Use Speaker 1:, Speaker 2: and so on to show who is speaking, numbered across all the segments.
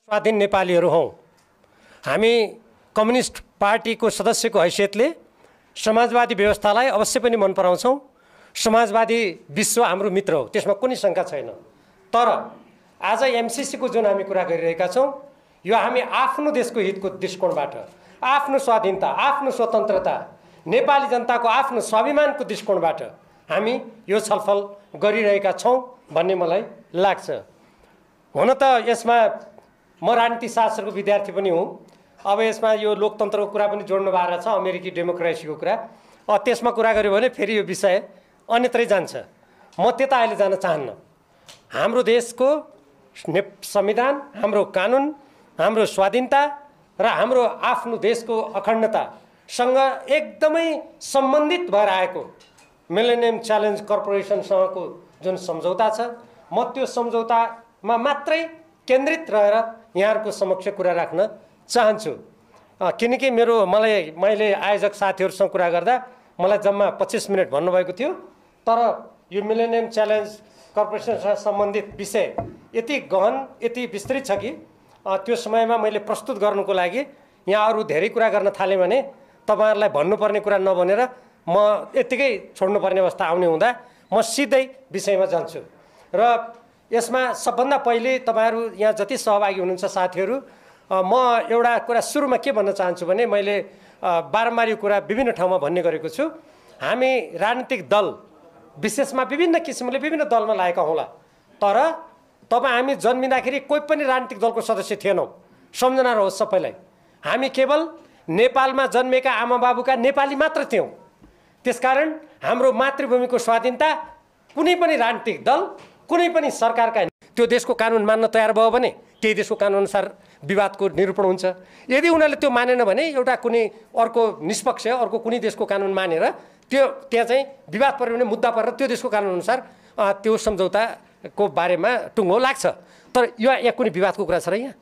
Speaker 1: स्वाधीन नेपालीहरू हौं। हामी कम्युनिस्ट पार्टीको सदस्यको हैसियतले समाजवादी व्यवस्थालाई अवश्य पनि मन पराउँछौं। समाजवादी विश्व हाम्रो मित्र हो, त्यसमा कुनै शंका छैन। तर आज एमसीसी को जुन हामी कुरा गरिरहेका छौं, यो हामी आफ्नो देशको हितको दृष्टिकोणबाट, आफ्नो स्वाधीनता, आफ्नो स्वतन्त्रता, नेपाली जनताको आफ्नो स्वाभिमानको दृष्टिकोणबाट हामी यो छलफल गरिरहेका छौं भन्ने मलाई लाग्छ। हुन त यसमा म राजनीति शास्त्रको विद्यार्थी पनि हुँ। अब यसमा यो लोकतन्त्रको कुरा पनि जोड्नु भएको छ, अमेरिकी डेमोक्रेसीको कुरा। त्यसमा कुरा गर्यो भने फेरि यो विषय अन्यत्रै जान्छ। म त्यता अहिले जान चाहन्न। हाम्रो देशको संविधान, हाम्रो कानुन, हाम्रो स्वाधीनता र हाम्रो आफ्नो देशको अखण्डतासँग एकदमै सम्बन्धित भएर आएको मिलेनियम च्यालेन्ज कर्पोरेसनसँगको जुन सम्झौता छ, म त्यो सम्झौतामा मात्रै केन्द्रित रहेर यहाँहरूको समक्ष कुरा राख्न चाहन्छु। किनकि मैले आयोजक साथीहरूसँग कुरा गर्दा मलाई जम्मा 25 मिनट भन्नुभएको थियो, तर यो मिलेनियम च्यालेन्ज कर्पोरेसनसँग सम्बन्धित विषय यति गहन, यति विस्तृत छ कि त्यो समयमा मैले प्रस्तुत गर्नुको लागि यहाँ अरू धेरै कुरा गर्न थालेँ भने तपाईहरुलाई भन्नुपर्ने कुरा नभनेर म यतिकै छोड्नुपर्ने अवस्था आउने हुँदा म सिधै विषयमा जान्छु। र यसमा सबभन्दा पहिले तपाईहरु यहाँ जति सहभागी हुनुहुन्छ साथीहरु, म एउटा कुरा सुरुमा के भन्न चाहन्छु भने मैले बारम्बार यो कुरा विभिन्न ठाउँमा भन्ने गरेको छु। हामी राजनीतिक दल विशेषमा विभिन्न किसिमले विभिन्न दलमा लागेका होला, तर हामी जन्मिँदाखेरि कोही पनि राजनीतिक दलको सदस्य थिएनौं। सम्झना रहोस् सबैलाई, हामी केवल नेपालमा जन्मेका आमाबाबुका नेपाली मात्र थियौं। त्यसकारण हाम्रो मातृभूमिको स्वाधीनता कुनै पनि राजनीतिक दल, कुनै पनि सरकारका त्यो देशको कानुन मान्न तयार भयो भने त्यही देशको कानुन अनुसार विवादको निरूपण हुन्छ। यदि उनीहरूले त्यो मानेन भने एउटा कुनै अर्को निष्पक्ष अर्को कुनै देशको कानुन मानेर त्यहाँ चाहिँ विवाद पर्यो भने मुद्दा परेर त्यो देशको कानुन अनुसार त्यो सम्झौताको बारेमा टुङ्गो लाग्छ। तर यहाँ कुनै विवादको कुरा छ र? यहाँ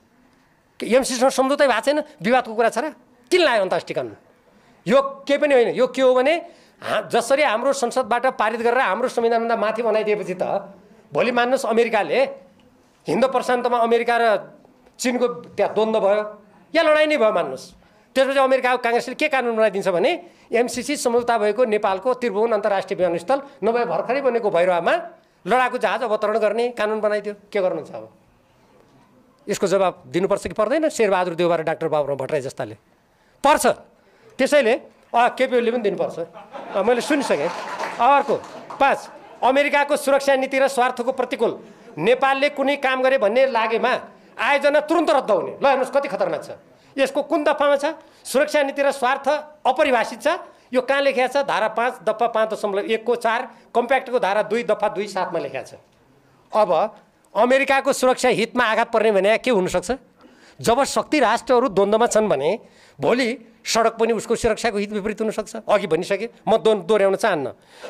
Speaker 1: एमसीसँग सम्झौतै भएको छैन, विवादको कुरा छ र? किन लाग्यो अन्तर्राष्ट्रिय कानुन? यो केही पनि होइन। यो के हो भने जसरी हाम्रो संसदबाट पारित गरेर हाम्रो संविधानभन्दा माथि बनाइदिएपछि त भोलि मान्नुहोस् अमेरिकाले हिन्द प्रशान्तमा अमेरिका र चीनको त्यहाँ द्वन्द्व भयो या लडाइँ नै भयो मान्नुहोस्, त्यसपछि अमेरिकाको कांग्रेसले के कानुन बनाइदिन्छ भने एमसीसी सम्झौता भएको नेपालको त्रिभुवन अन्तर्राष्ट्रिय विमानस्थल नभए भर्खरै बनेको भैरवामा लडाकु जहाज अवतरण गर्ने कानुन बनाइदियो। के गर्नुहुन्छ अब? यसको जवाब दिनुपर्छ कि पर्दैन? शेरबहादुर देउवा र डाक्टर बाबुराम भट्टराई जस्ताले पर्छ। त्यसैले केपी ओलीले पनि दिनुपर्छ। मैले सुनिसकेँ। अर्को 5, अमेरिकाको सुरक्षा नीति र स्वार्थको प्रतिकूल नेपालले कुनै काम गरे भन्ने लागेमा आयोजना तुरुन्त रद्द हुने। ल हेर्नुहोस् कति खतरनाक छ। यसको कुन दफामा छ? सुरक्षा नीति र स्वार्थ अपरिभाषित छ। यो कहाँ लेखिएको छ? धारा 5 दफा 5.1 को 4 कम्प्याक्टको धारा 2 दफा 2.7 मा लेखिएको छ। अब अमेरिकाको सुरक्षा हितमा आघात पर्ने भने के हुन सक्छ? जब शक्ति राष्ट्रहरू द्वन्द्वमा छन् भने भोलि सडक पनि उसको सुरक्षाको हित विपरीत हुन सक्छ। अघि भनिसके, म दोहोर्याउन चाहन्न।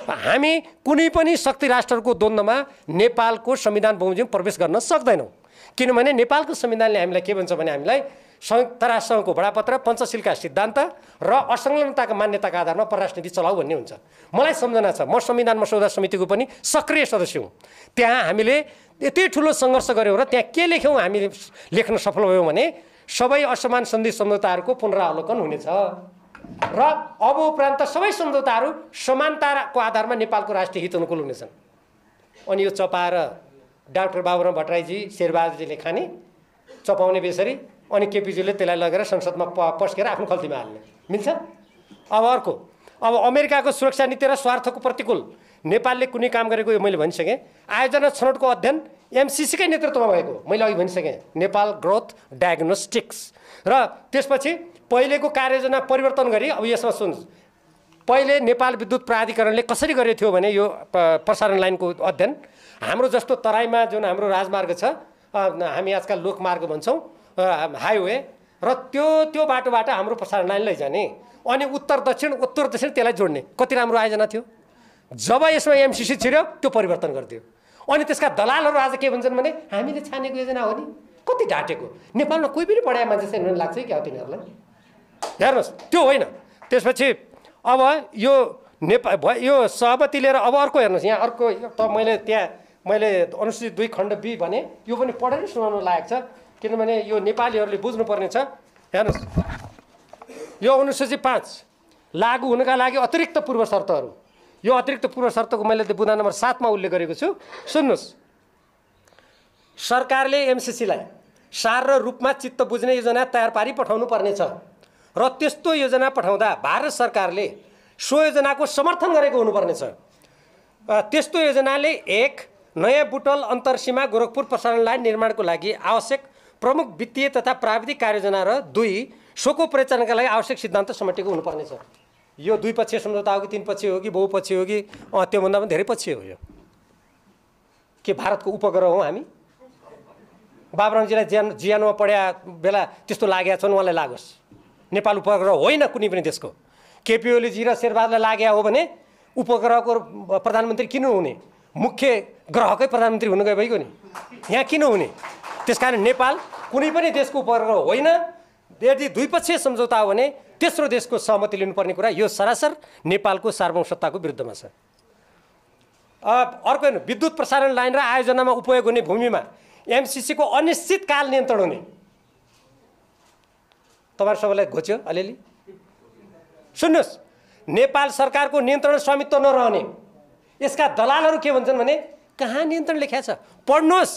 Speaker 1: हामी कुनै पनि शक्ति राष्ट्रहरूको द्वन्द्वमा नेपालको संविधान बमोजिम प्रवेश गर्न सक्दैनौँ। किनभने नेपालको संविधानले हामीलाई के भन्छ भने हामीलाई संयुक्त राष्ट्रसङ्घको बडापत्र, पञ्चशीलका सिद्धान्त र असंलग्नताका मान्यताका आधारमा परराष्ट्र नीति चलाऊ भन्ने हुन्छ। मलाई सम्झना छ, म संविधान मसौदा समितिको पनि सक्रिय सदस्य हुँ। त्यहाँ हामीले यति ठुलो सङ्घर्ष गऱ्यौँ र त्यहाँ के लेख्यौँ हामी लेख्न सफल भयौँ भने सबै असमान सन्धि सम्झौताहरूको पुनरावलोकन हुनेछ र अब उपरान्त सबै सम्झौताहरू समानताको आधारमा नेपालको राष्ट्रिय हित अनुकूल हुनेछन्। अनि यो चपाएर डाक्टर बाबुराम भट्टराईजी, शेरबहादुरजीले खाने, चपाउने बेसरी, अनि केपीजीले त्यसलाई लगेर संसदमा पस्केर आफ्नो खल्तीमा हाल्ने मिल्छ? अब अर्को, अब अमेरिकाको सुरक्षा नीति र स्वार्थको प्रतिकूल नेपालले कुनै काम गरेको यो मैले भनिसकेँ। आयोजना छनौटको अध्ययन एमसीसीकै नेतृत्वमा भएको मैले अघि भनिसकेँ, नेपाल ग्रोथ डायग्नोस्टिक्स। र त्यसपछि पहिलेको कार्ययोजना परिवर्तन गरी अब यसमा सुन्नुहोस्, पहिले नेपाल विद्युत प्राधिकरणले कसरी गरेको थियो भने यो प्रसारण लाइनको अध्ययन हाम्रो जस्तो तराईमा जुन हाम्रो राजमार्ग छ, हामी आजकल लोकमार्ग भन्छौँ, हाइवे, र त्यो बाटोबाट हाम्रो प्रसारण लाइन लैजाने अनि उत्तर दक्षिण त्यसलाई जोड्ने कति राम्रो आयोजना थियो। जब यसमा एमसीसी छिर्यो त्यो परिवर्तन गरिदियो। अनि त्यसका दलालहरू आज के भन्छन् भने हामीले छानेको योजना हो नि। कति ढाँटेको! नेपालमा कोही पनि पढाए मान्छे छैन लाग्छ क्या तिनीहरूलाई? हेर्नुहोस्, त्यो होइन। त्यसपछि अब यो सहमति लिएर अब अर्को हेर्नुहोस्, यहाँ अर्को त मैले अनुसूचित 2 खण्ड बी भने यो पनि पढेर सुनाउनु लायक छ। किनभने यो नेपालीहरूले बुझ्नुपर्ने छ। हेर्नुहोस्, यो अनुसूची 5 लागू हुनका लागि अतिरिक्त पूर्व शर्तहरू, यो अतिरिक्त पूर्व शर्तको मैले बुँदा नम्बर 7 मा उल्लेख गरेको छु। सुन्नुहोस्, सरकारले एमसिसीलाई सार र रूपमा चित्त बुझ्ने योजना तयार पारी पठाउनु पर्नेछ र त्यस्तो योजना पठाउँदा भारत सरकारले सो योजनाको समर्थन गरेको हुनुपर्नेछ। त्यस्तो योजनाले 1 नयाँ बुटवल अन्तरसीमा गोरखपुर प्रसारण लाइन निर्माणको लागि आवश्यक प्रमुख वित्तीय तथा प्राविधिक कार्ययोजना र 2 सोको परिचालनका लागि आवश्यक सिद्धान्त समेटेको हुनुपर्नेछ। यो 2 पक्षीय सम्झौता हो कि 3 पक्षीय हो कि बहुपक्षीय हो कि त्योभन्दा पनि धेरै पक्षीय हो। यो के भारतको उपग्रह हो हामी? बाबुरामजीलाई जियानमा पढ्या बेला त्यस्तो लागेका छन्, उहाँलाई लागोस्। नेपाल उपग्रह होइन कुनै पनि देशको। केपी ओलीजी र शेरबहादुरलाई लागेको हो भने उपग्रहको प्रधानमन्त्री किन हुने? मुख्य ग्रहकै प्रधानमन्त्री हुनु गयो भइगयो नि, यहाँ किन हुने? त्यसकारण नेपाल कुनै पनि देशको उपग्रह होइन। यदि द्विपक्षीय सम्झौता हो भने तेस्रो देशको सहमति लिनुपर्ने कुरा, यो सरासर नेपालको सार्वभौमसत्ताको विरुद्धमा छ। अर्को हेर्नु, विद्युत प्रसारण लाइन र आयोजनामा उपयोग हुने भूमिमा एमसिसीको अनिश्चितकाल नियन्त्रण हुने। तपाईहरु सबैलाई घोच्यो अलिअलि। सुन्नुहोस्, नेपाल सरकारको नियन्त्रण स्वामित्व नरहने। यसका दलालहरू के भन्छन् भने कहाँ नियन्त्रण लेखेको छ? पढ्नुहोस्,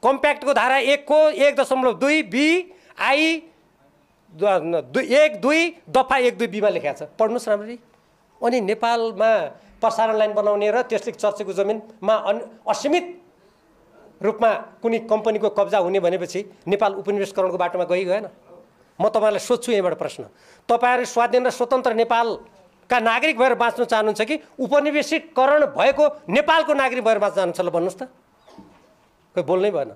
Speaker 1: कम्प्याक्टको धारा 1 को 1.2 बी आई 1.2 दफा 1.2 बीमा लेखेको छ। पढ्नुहोस् राम्ररी। अनि नेपालमा प्रसारण लाइन बनाउने र त्यसले चर्चेको जमिनमा असीमित रूपमा कुनै कम्पनीको कब्जा हुने भनेपछि नेपाल उपनिवेशकरणको बाटोमा गएन? म तपाईहरुलाई सोध्छु यहाँबाट प्रश्न, तपाईहरु स्वाधीन र स्वतन्त्र नेपालका नागरिक भएर बाँच्न चाहनुहुन्छ कि उपनिवेशीकरण भएको नेपालको नागरिक भएर बाँच्न चाहनुहुन्छ? ल भन्नुहोस् त, कोही बोल्नै भएन।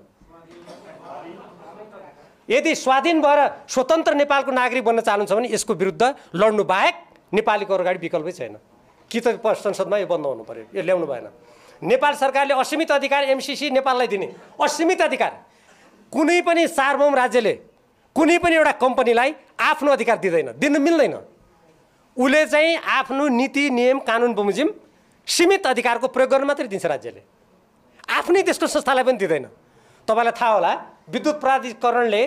Speaker 1: यदि स्वाधीन भएर स्वतन्त्र नेपालको नागरिक बन्न चाहनुहुन्छ भने यसको विरुद्ध लड्नु बाहेक नेपालीको अगाडि विकल्पै छैन। कि त संसदमा यो बन्द हुनु पर्यो, यो ल्याउनु भएन। नेपाल सरकारले असीमित अधिकार एमसिसी नेपाललाई दिने, असीमित अधिकार। कुनै पनि सार्वभौम राज्यले कुनै पनि एउटा कम्पनीलाई आफ्नो अधिकार दिँदैन, दिन मिल्दैन। उसले चाहिँ आफ्नो नीति नियम कानुन बमोजिम सीमित अधिकारको प्रयोग गर्न मात्रै दिन्छ राज्यले, आफ्नै देशको संस्थालाई पनि दिँदैन। तपाईलाई थाहा होला, विद्युत प्राधिकरणले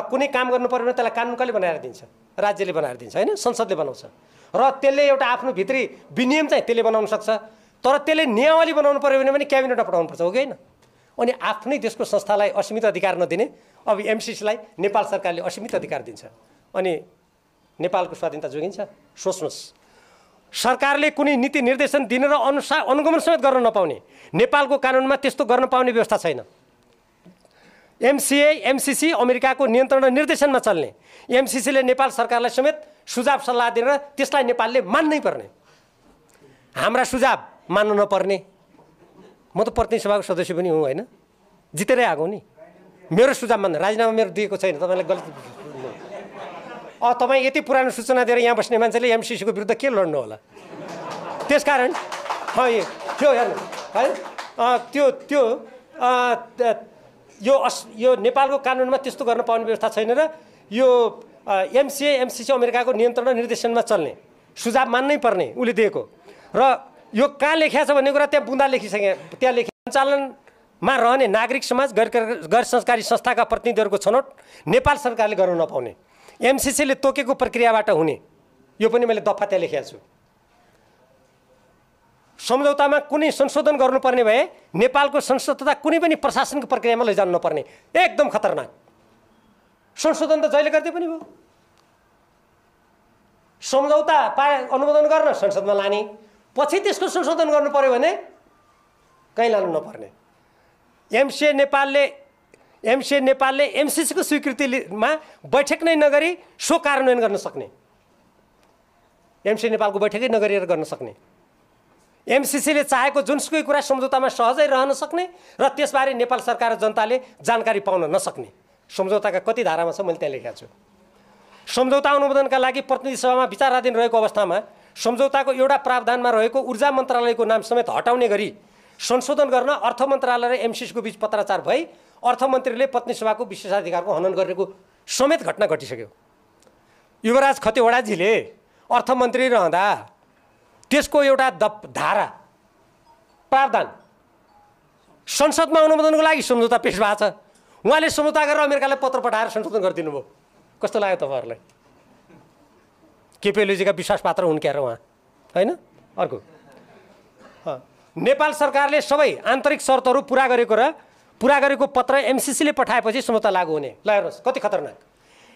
Speaker 1: कुनै काम गर्नु पर्यो भने त्यसलाई कानुन कसले बनाएर दिन्छ? राज्यले बनाएर दिन्छ होइन, संसदले बनाउँछ। र त्यसले एउटा आफ्नो भित्री विनियम चाहिँ त्यसले बनाउन सक्छ, तर त्यसले नियमावली बनाउनु पर्यो भने पनि क्याबिनेटमा पठाउनुपर्छ, हो कि होइन? अनि आफ्नै देशको संस्थालाई असीमित अधिकार नदिने, अब एमसिसीलाई नेपाल सरकारले असीमित अधिकार दिन्छ, अनि नेपालको स्वाधीनता जोगिन्छ? सोच्नुहोस्, सरकारले कुनै नीति निर्देशन दिन र अनुगमन समेत गर्न नपाउने, नेपालको कानुनमा त्यस्तो गर्न पाउने व्यवस्था छैन। एमसिसी अमेरिकाको नियन्त्रण र निर्देशनमा चल्ने, एमसिसीले नेपाल सरकारलाई समेत सुझाव सल्लाह दिएर त्यसलाई नेपालले मान्नै पर्ने। हाम्रा सुझाव मान्नु नपर्ने। म त प्रतिनिधि सभाको सदस्य पनि हुँ होइन, जितेरै आएको नि। मेरो सुझाव मान्नु, राजीनामा मेरो दिएको छैन, तपाईँलाई गलत। तपाईँ यति पुरानो सूचना दिएर यहाँ बस्ने मान्छेले एमसिसीको विरुद्ध के लड्नु होला? त्यसकारण त्यो हेर्नु है, त्यो यो नेपालको कानुनमा त्यस्तो गर्न पाउने व्यवस्था छैन। र यो एमसिसी अमेरिकाको नियन्त्रण र निर्देशनमा चल्ने, सुझाव मान्नै पर्ने उसले दिएको। र यो कहाँ लेखिया छ भन्ने कुरा त्यहाँ बुँदा लेखिसके, त्यहाँ लेखि सञ्चालनमा रहने नागरिक समाज गैर सरकारी संस्थाका प्रतिनिधिहरूको छनौट नेपाल सरकारले गर्न नपाउने, एमसिसीले तोकेको प्रक्रियाबाट हुने, यो पनि मैले दफा त्यहाँ लेखेको छु। सम्झौतामा कुनै संशोधन गर्नुपर्ने भए नेपालको संसद तथा कुनै पनि प्रशासनिक प्रक्रियामा लैजानु नपर्ने, एकदम खतरनाक। संशोधन त जहिले गर्दै पनि भयो, सम्झौता अनुमोदन गर्न संसदमा लाने, पछि त्यसको संशोधन गर्नु पर्यो भने कहीँ लानु नपर्ने। एमसिए नेपालले एमसिसीको स्वीकृतिमा बैठक नै नगरी सो कार्यान्वयन गर्न सक्ने, एमसिए नेपालको बैठकै नगरेर गर्न सक्ने, एमसिसीले चाहेको जुनसुकै कुरा सम्झौतामा सहजै रहन सक्ने र त्यसबारे नेपाल सरकार र जनताले जानकारी पाउन नसक्ने। सम्झौताका कति धारामा छ मैले त्यहाँ लेखेको छु। सम्झौता अनुमोदनका लागि प्रतिनिधि सभामा विचाराधीन रहेको अवस्थामा सम्झौताको एउटा प्रावधानमा रहेको ऊर्जा मन्त्रालयको नाम समेत हटाउने गरी संशोधन गर्न अर्थ मन्त्रालय र एमसिसीको बीच पत्राचार भई अर्थमन्त्रीले प्रतिनिधि सभाको विशेषाधिकारको हनन गरेको समेत घटना घटिसक्यो। युवराज खतिवडाजीले अर्थमन्त्री रहँदा त्यसको एउटा धारा प्रावधान संसदमा अनुमोदनको लागि सम्झौता पेश भएको छ, उहाँले सम्झौता गरेर अमेरिकालाई पत्र पठाएर संशोधन गरिदिनु भयो। कस्तो लाग्यो तपाईँहरूलाई? केपी ओलीजीका विश्वासपात्र हुन् क्यार उहाँ, होइन? अर्को, नेपाल सरकारले सबै आन्तरिक शर्तहरू पुरा गरेको पत्र एमसिसीले पठाएपछि सम्झौता लागू हुने। ल हेर्नुहोस् कति खतरनाक।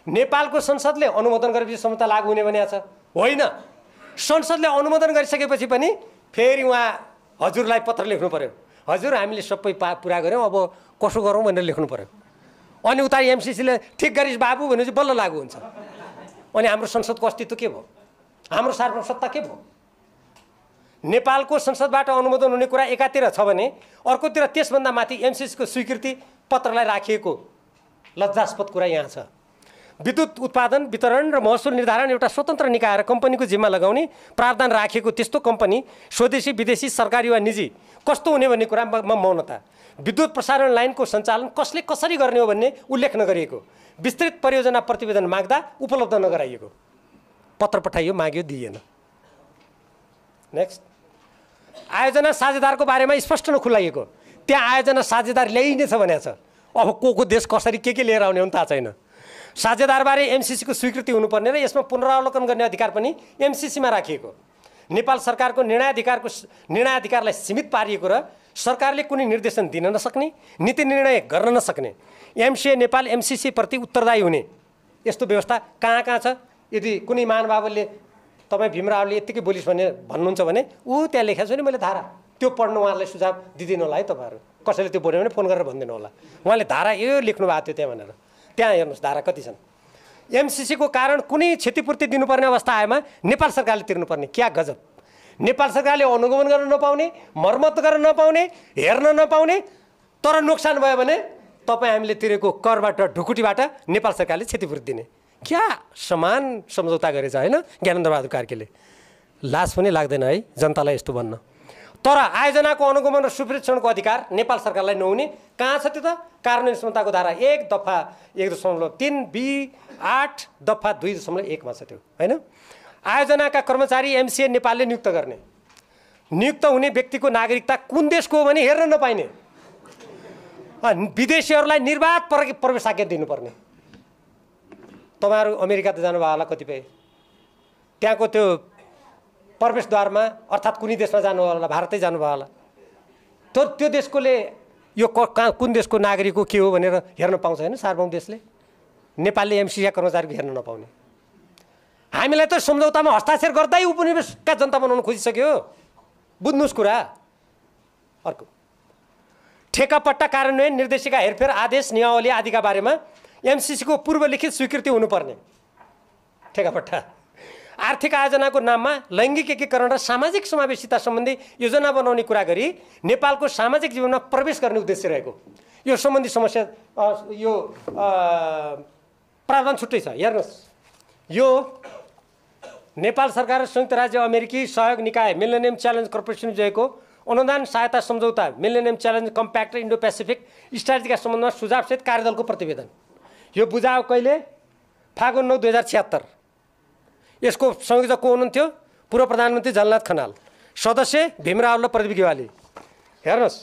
Speaker 1: नेपालको संसदले अनुमोदन गरेपछि सम्झौता लागू हुने भनेको छ? होइन। संसदले अनुमोदन गरिसकेपछि पनि फेरि उहाँ हजुरलाई पत्र लेख्नु पर्यो, हजुर हामीले सबै पुरा गऱ्यौँ, अब कसो गरौँ भनेर लेख्नु पर्यो। अनि उता एमसिसीले ठिक गरिस् बाबु भनेपछि बल्ल लागू हुन्छ। अनि हाम्रो संसदको अस्तित्व के भयो? हाम्रो सार्वभौम सत्ता के भयो? नेपालको संसदबाट अनुमोदन हुने कुरा एकातिर छ भने अर्कोतिर त्यसभन्दा माथि एमसिसीको स्वीकृति पत्रलाई राखिएको लज्जास्पद कुरा यहाँ छ। विद्युत उत्पादन, वितरण र महसुल निर्धारण एउटा स्वतन्त्र निकाय र कम्पनीको जिम्मा लगाउने प्रावधान राखेको त्यस्तो कम्पनी स्वदेशी विदेशी सरकारी वा निजी कस्तो हुने भन्ने कुरामा मौनता। विद्युत प्रसारण लाइनको सञ्चालन कसले कसरी गर्ने हो भन्ने उल्लेख नगरिएको। विस्तृत परियोजना प्रतिवेदन माग्दा उपलब्ध नगराइएको। पत्र पठाइयो, माग्यो, दिइएन। नेक्स्ट, आयोजना साझेदारको बारेमा स्पष्ट नखुलाइएको। त्यहाँ आयोजना साझेदार ल्याइने छ भनेको छ। अब को देश कसरी के लिएर आउने हो थाहा छैन। साझेदारबारे एमसिसीको स्वीकृति हुनुपर्ने र यसमा पुनरावलोकन गर्ने अधिकार पनि एमसिसीमा राखिएको। नेपाल सरकारको निर्णयाधिकारलाई सीमित पारिएको र सरकारले कुनै निर्देशन दिन नसक्ने, नीति निर्णय गर्न नसक्ने, एमसिए नेपाल एमसिसी प्रति उत्तरदायी हुने यस्तो व्यवस्था कहाँ छ? यदि कुनै महानुभावले तपाईँ भीमरावले यत्तिकै बोलिस् भने भन्नुहुन्छ भने त्यहाँ लेखेको छु नि मैले धारा, त्यो पढ्नु उहाँलाई सुझाव दिदिनु होला है। तपाईँहरू कसैले त्यो बोल्यो भने फोन गरेर भनिदिनु होला, उहाँले धारा यो लेख्नु भएको थियो त्यहाँ भनेर। त्यहाँ हेर्नुहोस् धारा कति छन्। एमसिसीको कारण कुनै क्षतिपूर्ति दिनुपर्ने अवस्था आएमा नेपाल सरकारले तिर्नुपर्ने। क्या गजब! नेपाल सरकारले अनुगमन गर्न नपाउने, मर्मत गर्न नपाउने, हेर्न नपाउने, तर नोक्सान भयो भने तपाईँ हामीले तिरेको करबाट ढुकुटीबाट नेपाल सरकारले क्षतिपूर्ति दिने। क्या समान सम्झौता गरेछ होइन ज्ञानेन्द्र बहादुर कार्कीले? लाज पनि लाग्दैन है जनतालाई यस्तो भन्न। तर आयोजनाको अनुगमन र सुप्रीक्षणको अधिकार नेपाल सरकारलाई नहुने कहाँ छ? त्यो त कार्यान्वयन क्षमताको धारा 1 दफा 1.3B8 दफा 2.1 मा छ त्यो, होइन? आयोजनाका कर्मचारी एमसिए नेपालले नियुक्त गर्ने। नियुक्त हुने व्यक्तिको नागरिकता कुन देशको हो भने हेर्न नपाइने। विदेशीहरूलाई निर्वाध प्रवेशाज्ञा दिनुपर्ने। तपाईँहरू अमेरिका त जानुभयो होला कतिपय, त्यहाँको त्यो प्रवेशद्वारमा अर्थात् कुनै देशमा जानुभयो होला, भारतै जानुभयो होला, तर त्यो देशकोले यो कुन देशको नागरिक हो के हो भनेर हेर्न पाउँछ होइन सार्वभौम देशले? नेपालले एमसिसी कर्मचारीको हेर्न नपाउने। हामीलाई त सम्झौतामा हस्ताक्षर गर्दै उपनिवेशका जनता बनाउन खोजिसक्यो। बुझ्नुहोस् कुरा। अर्को, ठेकापट्टा कार्यान्वयन, निर्देशिका, हेरफेर, आदेश, नियमावली आदिका बारेमा एमसिसीको पूर्वलिखित स्वीकृति हुनुपर्ने। ठेकापट्टा, आर्थिक आयोजनाको नाममा लैङ्गिक एकीकरण र सामाजिक समावेशिता सम्बन्धी योजना बनाउने कुरा गरी नेपालको सामाजिक जीवनमा प्रवेश गर्ने उद्देश्य रहेको यो सम्बन्धी समस्या यो प्रावधान छुट्टै छ। हेर्नुहोस्, यो नेपाल सरकार र संयुक्त राज्य अमेरिकी सहयोग निकाय मिलेनियम च्यालेन्ज कर्पोरेसन जोएको अनुदान सहायता सम्झौता millennium challenge compact Indo Pacific स्ट्राटेजीका सम्बन्धमा सुझावसहित कार्यदलको प्रतिवेदन। यो बुझायो कहिले? फागुन 9, 2076। यसको संयोजक को हुनुहुन्थ्यो? पूर्व प्रधानमन्त्री झलनाथ खनाल, सदस्य भीमराव प्रदीप गेवाली। हेर्नुहोस्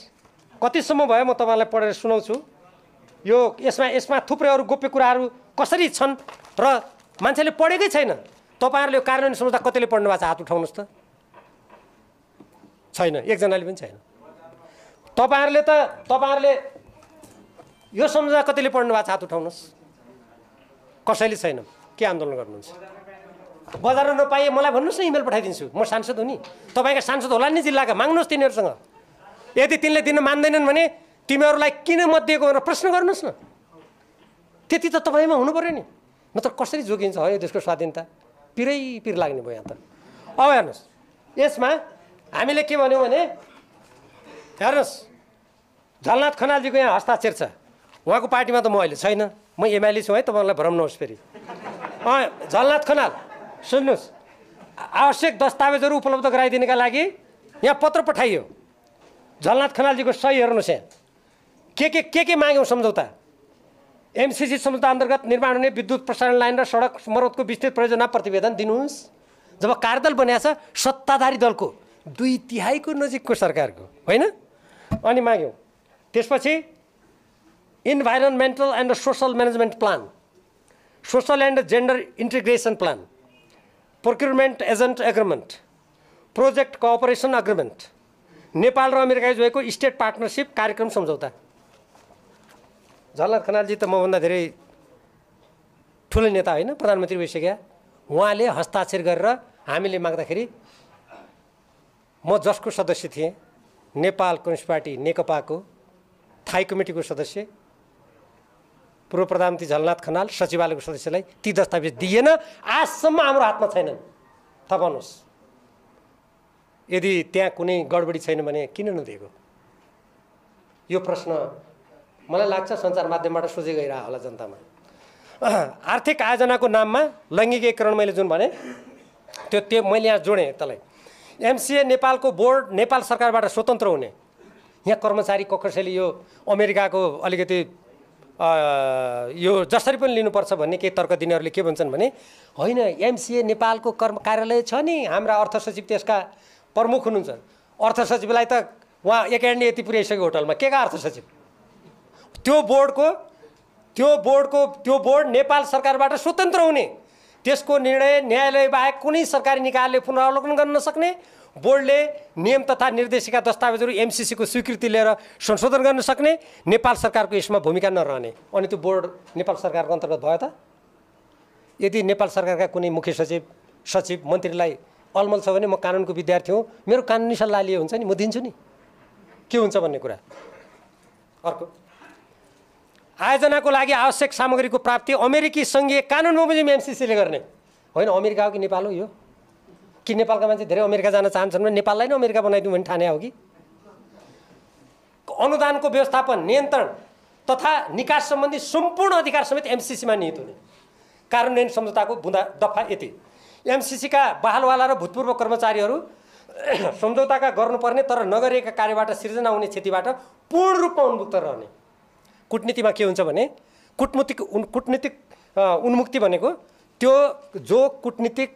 Speaker 1: कतिसम्म भयो म तपाईँलाई पढेर सुनाउँछु। यो यसमा थुप्रै अरू गोप्य कुराहरू कसरी छन् र मान्छेले पढेकै छैन। तपाईँहरूले यो कार्यान्वयन सम्झौता कतिले पढ्नु भएको छ? हात उठाउनुहोस् त। छैन, एकजनाले पनि छैन। तपाईँहरूले यो सम्झौता कतिले पढ्नु भएको छ? हात उठाउनुहोस्। कसैले छैन। के आन्दोलन गर्नुहुन्छ? बजारमा नपाए मलाई भन्नुहोस् न, इमेल पठाइदिन्छु। म सांसद हुँ नि, तपाईँका सांसद होला नि जिल्लाका, माग्नुहोस् तिनीहरूसँग। यदि तिनले दिन मान्दैनन् भने तिमीहरूलाई किन मत दिएको भनेर प्रश्न गर्नुहोस् न। त्यति त तपाईँमा हुनु पऱ्यो नि, नत्र कसरी जोगिन्छ हो यो देशको स्वाधीनता? पिर लाग्ने भयो यहाँ त। अब हेर्नुहोस्, यसमा हामीले के भन्यौँ भने हेर्नुहोस् झलनाथ खनालजीको यहाँ हस्ताक्षर छ। उहाँको पार्टीमा त म अहिले छैन, म एमआइएल छु है, तपाईँहरूलाई भ्रम नहोस् फेरि। झलनाथ खनाल सुन्नुहोस्, आवश्यक दस्तावेजहरू उपलब्ध गराइदिनका लागि यहाँ पत्र पठाइयो। झलनाथ खनालजीको सही हेर्नुहोस्, यहाँ के माग्यौँ सम्झौता? एमसिसी सम्झौता अन्तर्गत निर्माण हुने विद्युत प्रसारण लाइन र सडक मर्मतको विस्तृत परियोजना प्रतिवेदन दिनुहोस्। जब कार्यदल बनाएको छ सत्ताधारी दलको 2/3 नजिकको सरकारको, होइन? अनि माग्यौँ। त्यसपछि environmental and social management plan, social and gender integration plan, procurement agent agreement, project cooperation agreement, Nepal र अमेरिका जोएको स्टेट पार्टनरशिप कार्यक्रम सम्झौता। झलनाथ खनालजी त मभन्दा धेरै ठुलो नेता होइन, प्रधानमन्त्री भइसक्या। उहाँले हस्ताक्षर गरेर हामीले माग्दाखेरि म जसको सदस्य थिएँ, नेपाल कम्युनिस्ट पार्टी नेकपाको थाई कमिटीको सदस्य, पूर्व प्रधानमन्त्री झलनाथ खनाल सचिवालयको सदस्यलाई ती दस्तावेज दिएन। आजसम्म हाम्रो हातमा छैनन्। थाहा पाउनुहोस्, यदि त्यहाँ कुनै गडबडी छैन भने किन नदिएको? यो प्रश्न मलाई लाग्छ सञ्चार माध्यमबाट सोझै गइरहेको होला जनतामा। आर्थिक आयोजनाको नाममा लैङ्गिक एकीकरण मैले जुन भने त्यो मैले यहाँ जोडेँ तँलाई। एमसिए नेपालको बोर्ड नेपाल सरकारबाट स्वतन्त्र हुने। यहाँ कर्मचारी कसैले यो अमेरिकाको अलिकति यो जसरी पनि लिनुपर्छ भन्ने केही तर्क दिनेहरूले के भन्छन् भने होइन, एमसिए नेपालको कार्यालय छ नि, हाम्रा अर्थ सचिव त्यसका प्रमुख हुनुहुन्छ। अर्थ सचिवलाई त उहाँ एकाडेमी यति पुर्याइसक्यो होटलमा, के का अर्थ सचिव? त्यो बोर्ड नेपाल सरकारबाट स्वतन्त्र हुने, त्यसको निर्णय न्यायालय बाहेक कुनै सरकारी निकायले पुनरावलोकन गर्न नसक्ने, बोर्डले नियम तथा निर्देशिका दस्तावेजहरू एमसिसीको स्वीकृति लिएर संशोधन गर्न सक्ने, नेपाल सरकारको यसमा भूमिका नरहने। अनि त्यो बोर्ड नेपाल सरकारको अन्तर्गत भयो त? यदि नेपाल सरकारका कुनै मुख्य सचिव मन्त्रीलाई अलमल छ भने म कानुनको विद्यार्थी हुँ, मेरो कानुनी सल्लाह लिए हुन्छ नि, म दिन्छु नि के हुन्छ भन्ने कुरा। अर्को, आयोजनाको लागि आवश्यक सामग्रीको प्राप्ति अमेरिकी सङ्घीय कानुन बमोजिम एमसिसीले गर्ने। होइन, अमेरिका हो कि नेपाल हो? यो कि नेपालका मान्छे धेरै अमेरिका जान चाहन्छन् भने नेपाललाई नै अमेरिका बनाइदिउँ भने ठाने हो कि? अनुदानको व्यवस्थापन, नियन्त्रण तथा निकास सम्बन्धी सम्पूर्ण अधिकार समेत एमसिसीमा निहित हुने। कार्यान्वयन सम्झौताको बुँदा दफा यति। एमसिसीका बहालवाला र भूतपूर्व कर्मचारीहरू सम्झौताका गर्नुपर्ने तर नगरिएका कार्यबाट सिर्जना हुने क्षतिबाट पूर्ण रूपमा उन्मुक्त रहने। कूटनीतिमा के हुन्छ भने कूटनीतिक उन्मुक्ति भनेको त्यो जो कूटनीतिक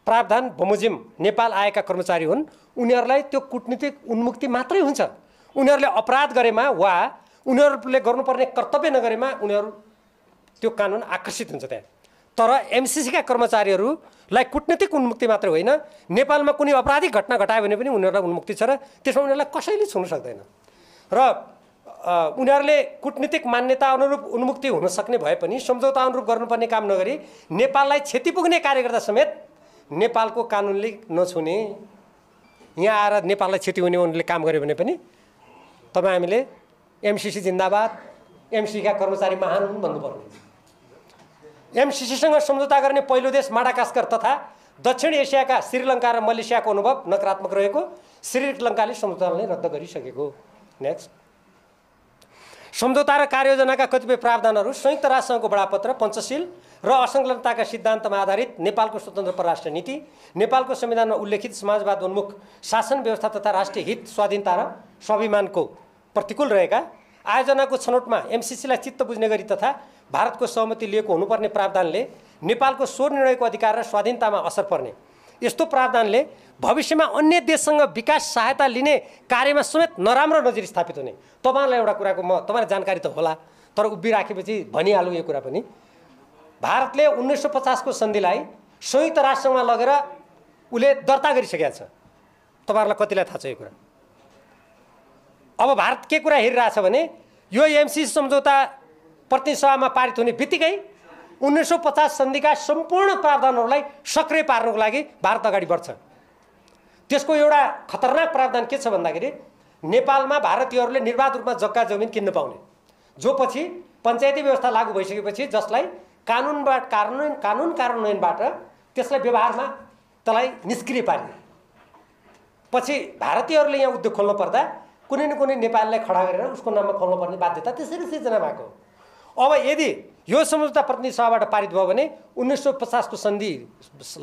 Speaker 1: प्रावधान बमोजिम नेपाल आएका कर्मचारी हुन् उनीहरूलाई त्यो कूटनीतिक उन्मुक्ति मात्रै हुन्छ। उनीहरूले अपराध गरेमा वा उनीहरूले गर्नुपर्ने कर्तव्य नगरेमा उनीहरू त्यो कानुन आकर्षित हुन्छ त्यहाँ। तर एमसिसीका कर्मचारीहरूलाई कूटनीतिक उन्मुक्ति मात्रै होइन, नेपालमा कुनै आपराधिक घटना घटायो भने पनि उनीहरूलाई उन्मुक्ति छ र त्यसमा उनीहरूलाई कसैले छुन सक्दैन। र उनीहरूले कूटनीतिक मान्यता अनुरूप उन्मुक्ति हुन सक्ने भए पनि सम्झौता अनुरूप गर्नुपर्ने काम नगरी नेपाललाई क्षति पुग्ने कार्य गर्दा समेत नेपालको कानुनले नछुने। यहाँ आएर नेपाललाई क्षति हुने उनीहरूले काम गर्यो भने पनि तपाईँ हामीले एमसिसी जिन्दाबाद, एमसिसीका कर्मचारी महान हुन् भन्नुपर्ने। एमसिसीसँग सम्झौता गर्ने पहिलो देश माडागास्कर तथा दक्षिण एसियाका श्रीलङ्का र मलेसियाको अनुभव नकारात्मक रहेको, श्रीलङ्काले सम्झौतालाई रद्द गरिसकेको। नेक्स्ट, सम्झौता र कार्ययोजनाका कतिपय प्रावधानहरू संयुक्त राष्ट्रसङ्घको बडापत्र, पञ्चशील र असंलग्नताका सिद्धान्तमा आधारित नेपालको स्वतन्त्र परराष्ट्र नीति, नेपालको संविधानमा उल्लेखित समाजवाद उन्मुख शासन व्यवस्था तथा राष्ट्रिय हित, स्वाधीनता र स्वाभिमानको प्रतिकूल रहेका, आयोजनाको छनौटमा एमसिसीलाई चित्त बुझ्ने गरी तथा भारतको सहमति लिएको हुनुपर्ने प्रावधानले नेपालको स्वर निर्णयको अधिकार र स्वाधीनतामा असर पर्ने, यस्तो प्रावधानले भविष्यमा अन्य देशसँग विकास सहायता लिने कार्यमा समेत नराम्रो नजिर स्थापित हुने। तपाईँलाई एउटा कुराको म तपाईँलाई जानकारी त होला तर उभिराखेपछि भनिहालौँ यो कुरा पनि। भारतले 1950 को सन्धिलाई संयुक्त राष्ट्रमा लगेर उसले दर्ता गरिसकेको छ। तपाईँहरूलाई कतिलाई थाहा छ यो कुरा? अब भारत के कुरा हेरिरहेछ भने यो एमसिसी सम्झौता प्रतिनिधि सभामा पारित हुने बित्तिकै 1950 सन्धिका सम्पूर्ण प्रावधानहरूलाई सक्रिय पार्नको लागि भारत अगाडि बढ्छ। त्यसको एउटा खतरनाक प्रावधान के छ भन्दाखेरि नेपालमा भारतीयहरूले निर्वाध रूपमा जग्गा जमिन किन्न पाउने, जो पछि पञ्चायती व्यवस्था लागू भइसकेपछि जसलाई कानुन कार्यान्वयनबाट त्यसलाई व्यवहारमा त्यसलाई निष्क्रिय पारिने। पछि भारतीयहरूले यहाँ उद्योग खोल्न पर्दा कुनै न कुनै नेपाललाई खडा गरेर उसको नाममा खोल्नु पर्ने बाध्यता त्यसरी सिर्जना भएको। अब यदि यो सम्झौता प्रतिनिधि सभाबाट पारित भयो भने 1950 को सन्धि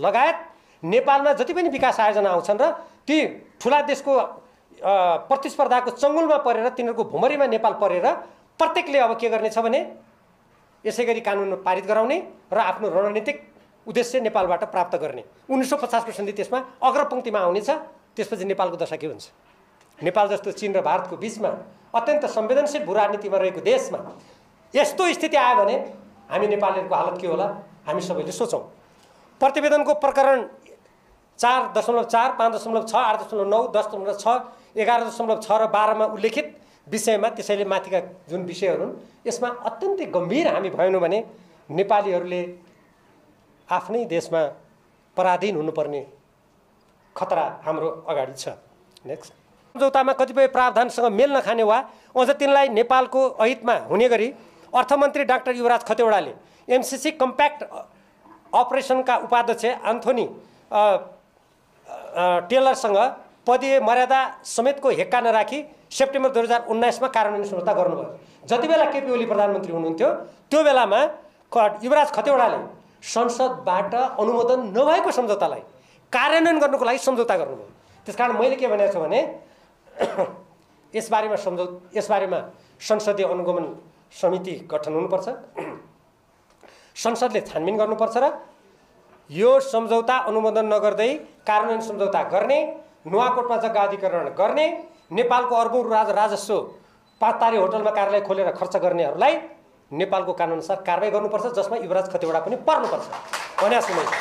Speaker 1: लगायत नेपालमा जति पनि विकास आयोजना आउँछन् र ती ठुला देशको प्रतिस्पर्धाको चङ्गुलमा परेर तिनीहरूको भुमरीमा नेपाल परेर प्रत्येकले अब के गर्नेछ भने यसै गरी कानुन पारित गराउने र आफ्नो रणनीतिक उद्देश्य नेपालबाट प्राप्त गर्ने। 1950 को सन्धि त्यसमा अग्रपङ्क्तिमा आउनेछ। त्यसपछि नेपालको दशा के हुन्छ? नेपाल जस्तो चीन र भारतको बीचमा अत्यन्त संवेदनशील भू राजनीतिमा रहेको देशमा यस्तो स्थिति आयो भने हामी नेपालीहरूको हालत के होला हामी सबैले सोचौँ। प्रतिवेदनको प्रकरण 4.4, 5.6, 8.9, 10.6, 11.6 र 12मा उल्लेखित विषयमा त्यसैले माथिका जुन विषयहरू हुन् यसमा अत्यन्तै गम्भीर हामी भएनौँ भने नेपालीहरूले आफ्नै देशमा पराधीन हुनुपर्ने खतरा हाम्रो अगाडि छ। नेक्स्ट, सम्झौतामा कतिपय प्रावधानसँग मेल नखाने वा अझ तिनलाई नेपालको अहितमा हुने गरी अर्थमन्त्री डाक्टर युवराज खतिवडाले एमसिसी कम्प्याक्ट अपरेसनका उपाध्यक्ष एन्थोनी टेलरसँग पदीय मर्यादा समेतको हेक्का नराखी सेप्टेम्बर 2019मा कार्यान्वयन सम्झौता गर्नुभयो। जति बेला केपी ओली प्रधानमन्त्री हुनुहुन्थ्यो त्यो बेलामा युवराज खतिवडाले संसदबाट अनुमोदन नभएको सम्झौतालाई कार्यान्वयन गर्नुको लागि सम्झौता गर्नुभयो। त्यसकारण मैले के भनेको छु भने यसबारेमा संसदीय अनुगमन समिति गठन हुनुपर्छ, संसदले छानबिन गर्नुपर्छ र यो सम्झौता अनुमोदन नगर्दै कार्यान्वयन सम्झौता गर्ने, नुवाकोटमा जग्गा अधिग्रहण गर्ने, नेपालको अर्बौं राजस्व 5 तारे होटलमा कार्यालय खोलेर खर्च गर्नेहरूलाई नेपालको कानुनअनुसार कारबाही गर्नुपर्छ, जसमा युवराज खतिवडा पनि पर्नुपर्छ भनेको छु मैले।